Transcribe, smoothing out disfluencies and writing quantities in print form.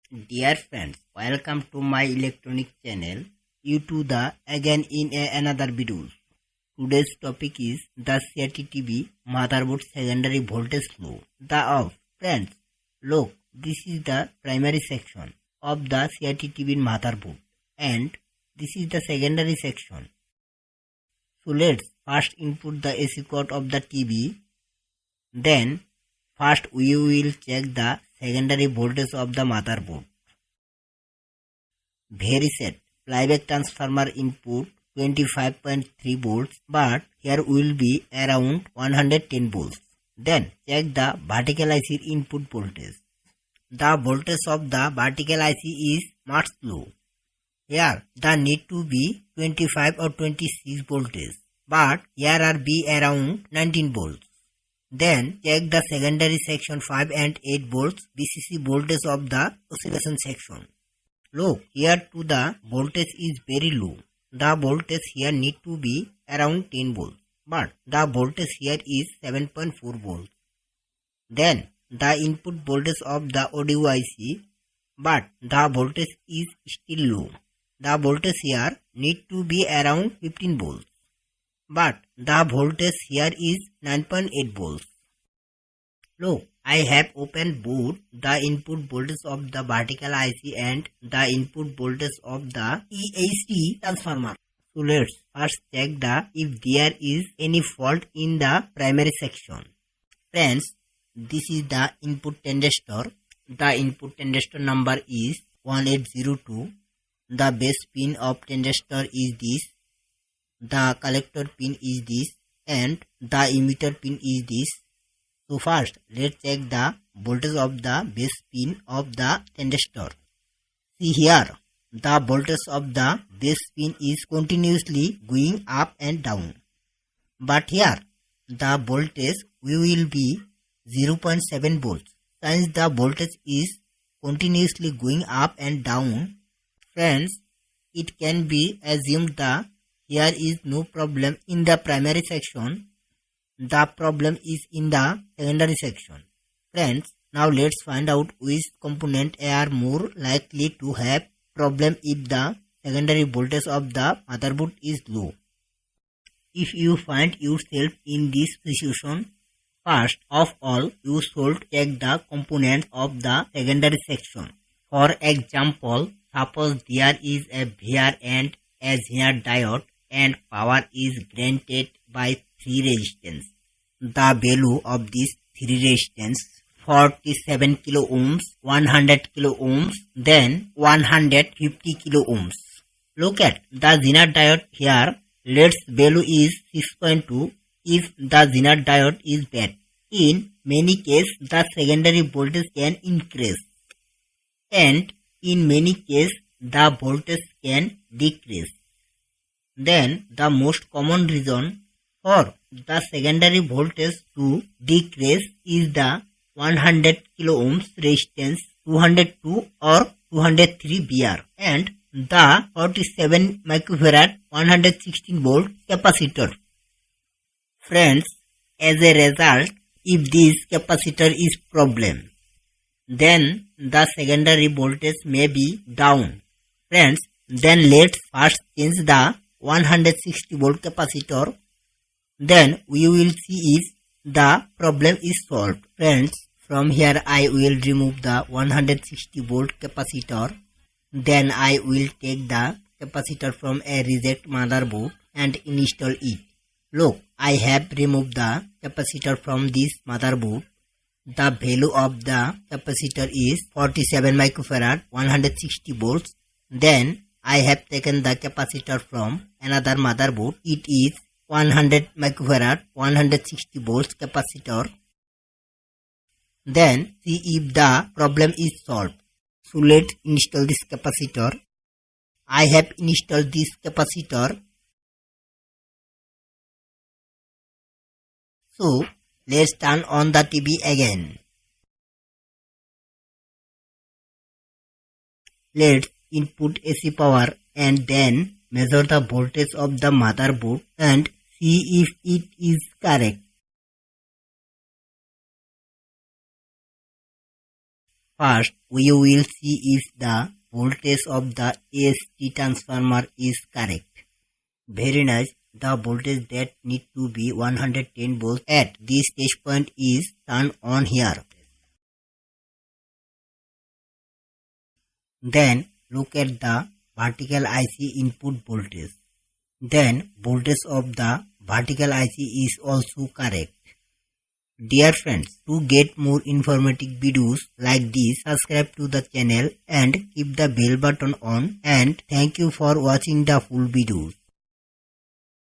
Dear friends, welcome to my electronic channel. You to the again in another video. Today's topic is the CRT TV motherboard secondary voltage low. The off. Friends, look, this is the primary section of the CRT TV motherboard and this is the secondary section. So let's first input the AC code of the TV. Then first we will check the secondary voltage of the motherboard. Very set. Flyback transformer input 25.3 volts, but here will be around 110 volts. Then check the vertical IC input voltage. The voltage of the vertical IC is much low. Here the need to be 25 or 26 voltage, but here are be around 19 volts. Then check the secondary section 5 and 8 volts VCC voltage of the oscillation section. Look, here to the voltage is very low. The voltage here need to be around 10 volts, but the voltage here is 7.4 volts. Then the input voltage of the audio IC, but the voltage is still low. The voltage here need to be around 15 volts, but the voltage here is 9.8 volts. Look, I have opened both the input voltage of the vertical IC and the input voltage of the EHT transformer. So let's first check if there is any fault in the primary section. Friends, this is the input transistor. The input transistor number is 1802. The base pin of transistor is this. The collector pin is this and the emitter pin is this. So first, let's check the voltage of the base pin of the transistor. See here, the voltage of the base pin is continuously going up and down. But here, the voltage will be 0.7 volts. Since the voltage is continuously going up and down, friends, it can be assumed that here is no problem in the primary section. The problem is in the secondary section. Friends, now let's find out which component are more likely to have problem if the secondary voltage of the motherboard is low. If you find yourself in this situation, first of all you should check the components of the secondary section. For example, suppose there is a VR and a zener diode and power is granted by 3 resistance. The value of these 3 resistance 47 kilo ohms, 100 kilo ohms, then 150 kilo ohms. Look at the zener diode here. Let's value is 6.2 if the zener diode is bad. In many cases the secondary voltage can increase and in many cases the voltage can decrease. Then the most common reason for the secondary voltage to decrease is the 100 kilo ohms resistance, 202 or 203 VR and the 47 microfarad 116 volt capacitor. Friends, as a result, if this capacitor is problem, then the secondary voltage may be down. Friends, then let's first change the 160 volt capacitor. Then we will see if the problem is solved. Friends, from here I will remove the 160 volt capacitor. Then I will take the capacitor from a reset motherboard and install it. Look, I have removed the capacitor from this motherboard. The value of the capacitor is 47 microfarad 160 volts. Then I have taken the capacitor from another motherboard. It is 100 microfarad 160 volts capacitor. Then see if the problem is solved. So let's install this capacitor. I have installed this capacitor. So let's turn on the TV again. Let's input AC power and then measure the voltage of the motherboard and see if it is correct. First, we will see if the voltage of the AST transformer is correct. Very nice. The voltage that need to be 110 volts at this test point is turned on here. Then look at the vertical IC input voltage. Then voltage of the vertical IC is also correct. Dear friends, to get more informative videos like this, subscribe to the channel and keep the bell button on, and thank you for watching the full videos.